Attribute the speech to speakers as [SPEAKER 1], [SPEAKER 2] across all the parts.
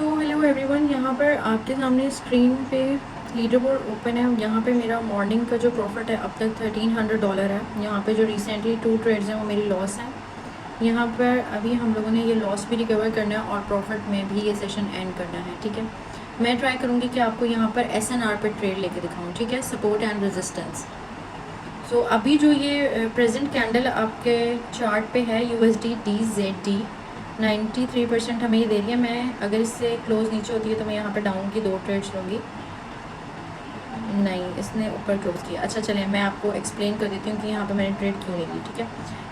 [SPEAKER 1] So hello everyone, यहाँ पर आपके सामने स्क्रीन पे लीडर बोर्ड ओपन है। यहाँ पे मेरा मॉर्निंग का जो प्रॉफिट है अब तक $1300 है। यहाँ पे जो रिसेंटली 2 ट्रेड्स हैं वो मेरी लॉस हैं। यहाँ पर अभी हम लोगों ने ये लॉस भी रिकवर करना है और प्रॉफिट में भी ये सेशन एंड करना है। ठीक है, मैं ट्राई करूँगी कि आपको यहाँ पर SNR पे ट्रेड लेके दिखाऊँ। ठीक है, सपोर्ट एंड रेजिस्टेंस। सो अभी जो ये प्रेजेंट कैंडल आपके चार्ट पे है USD/DZD 93% हमें ये दे रही है। मैं अगर इससे क्लोज नीचे होती है तो मैं यहाँ पे डाउन की 2 ट्रेड्स लूँगी। नहीं, इसने ऊपर क्लोज किया। अच्छा चलिए मैं आपको एक्सप्लेन कर देती हूँ कि यहाँ पे मैंने ट्रेड क्यों नहीं ली। ठीक है,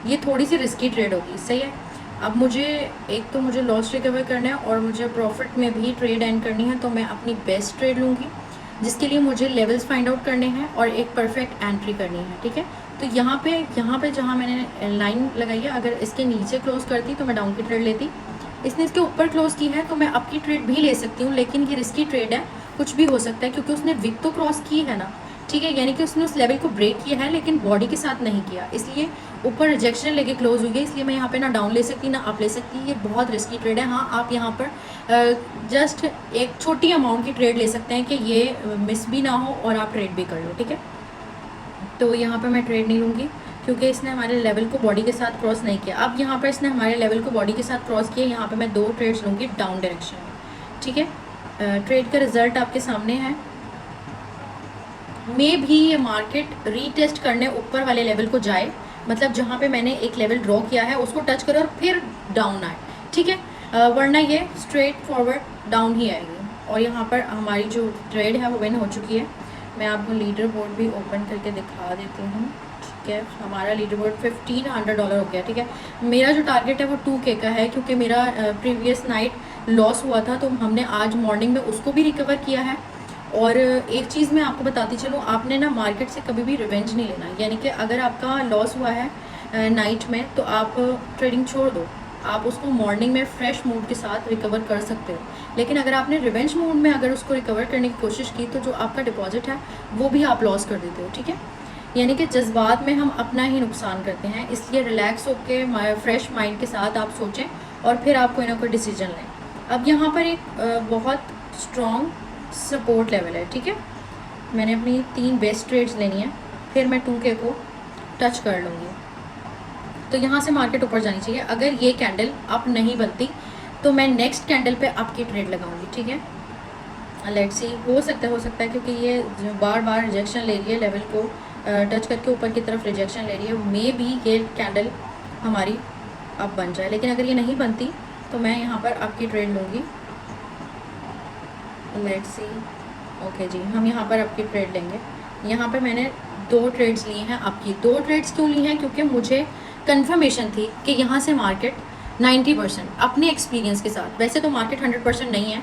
[SPEAKER 1] ये थोड़ी सी रिस्की ट्रेड होगी, सही है। अब मुझे एक तो मुझे लॉस रिकवर करना है और मुझे प्रॉफिट में भी ट्रेड एंड करनी है, तो मैं अपनी बेस्ट ट्रेड लूँगी जिसके लिए मुझे लेवल्स फाइंड आउट करने हैं और एक परफेक्ट एंट्री करनी है। ठीक है, तो यहाँ पे जहाँ मैंने लाइन लगाई है, अगर इसके नीचे क्लोज करती तो मैं डाउन की ट्रेड लेती। इसने इसके ऊपर क्लोज की है तो मैं अप की ट्रेड भी ले सकती हूँ, लेकिन ये रिस्की ट्रेड है, कुछ भी हो सकता है क्योंकि उसने विक तो क्रॉस की है ना। ठीक है, यानी कि उसने उस लेवल को ब्रेक किया है लेकिन बॉडी के साथ नहीं किया, इसलिए ऊपर रिजेक्शन लेके क्लोज हुई है। इसलिए मैं यहाँ पे ना डाउन ले सकती ना अप ले सकती। ये बहुत रिस्की ट्रेड है। हाँ, आप यहाँ पर जस्ट एक छोटी अमाउंट की ट्रेड ले सकते हैं कि ये मिस भी ना हो और आप ट्रेड भी कर लो। ठीक है, तो यहाँ पर मैं ट्रेड नहीं लूँगी क्योंकि इसने हमारे लेवल को बॉडी के साथ क्रॉस नहीं किया। अब यहाँ पर इसने हमारे लेवल को बॉडी के साथ क्रॉस किया। यहाँ पर मैं 2 ट्रेड्स लूँगी डाउन डायरेक्शन में। ठीक है, ट्रेड का रिजल्ट आपके सामने है। मे भी ये मार्केट रीटेस्ट करने ऊपर वाले लेवल को जाए, मतलब जहाँ पे मैंने एक लेवल ड्रॉ किया है उसको टच करे और फिर डाउन आए। ठीक है, वरना ये स्ट्रेट फॉरवर्ड डाउन ही आएगी। और यहाँ पर हमारी जो ट्रेड है वो विन हो चुकी है। मैं आपको लीडर बोर्ड भी ओपन करके दिखा देती हूँ। ठीक है, हमारा लीडर बोर्ड $1500 हो गया। ठीक है, मेरा जो टारगेट है वो 2K का है क्योंकि मेरा प्रीवियस नाइट लॉस हुआ था, तो हमने आज मॉर्निंग में उसको भी रिकवर किया है। और एक चीज़ मैं आपको बताती चलूँ, आपने ना मार्केट से कभी भी रिवेंज नहीं लेना। यानी कि अगर आपका लॉस हुआ है नाइट में तो आप ट्रेडिंग छोड़ दो, आप उसको मॉर्निंग में फ्रेश मूड के साथ रिकवर कर सकते हो। लेकिन अगर आपने रिवेंज मूड में अगर उसको रिकवर करने की कोशिश की तो जो आपका डिपॉजिट है वो भी आप लॉस कर देते हो। ठीक है, यानी कि जज्बात में हम अपना ही नुकसान करते हैं। इसलिए रिलैक्स होकर फ्रेश माइंड के साथ आप सोचें और फिर आप कोई ना कोई डिसीजन लें। अब यहाँ पर एक बहुत स्ट्रॉन्ग सपोर्ट लेवल है। ठीक है, मैंने अपनी 3 बेस्ट ट्रेड्स लेनी है, फिर मैं 2K को टच कर लूँगी। तो यहाँ से मार्केट ऊपर जानी चाहिए। अगर ये कैंडल अप नहीं बनती तो मैं नेक्स्ट कैंडल पे अप की ट्रेड लगाऊंगी। ठीक है, लेट्स सी, हो सकता है क्योंकि ये बार बार रिजेक्शन ले रही है, लेवल को टच करके ऊपर की तरफ रिजेक्शन ले रही है। मे बी ये कैंडल हमारी अप बन जाए, लेकिन अगर ये नहीं बनती तो मैं यहाँ पर अप की ट्रेड लूँगी। लेट्स सी, ओके जी, हम यहाँ पर आपकी ट्रेड लेंगे। यहाँ पे मैंने 2 ट्रेड्स ली हैं। आपकी 2 ट्रेड्स क्यों ली हैं? क्योंकि मुझे कंफर्मेशन थी कि यहाँ से मार्केट 90% अपने एक्सपीरियंस के साथ, वैसे तो मार्केट 100% नहीं है,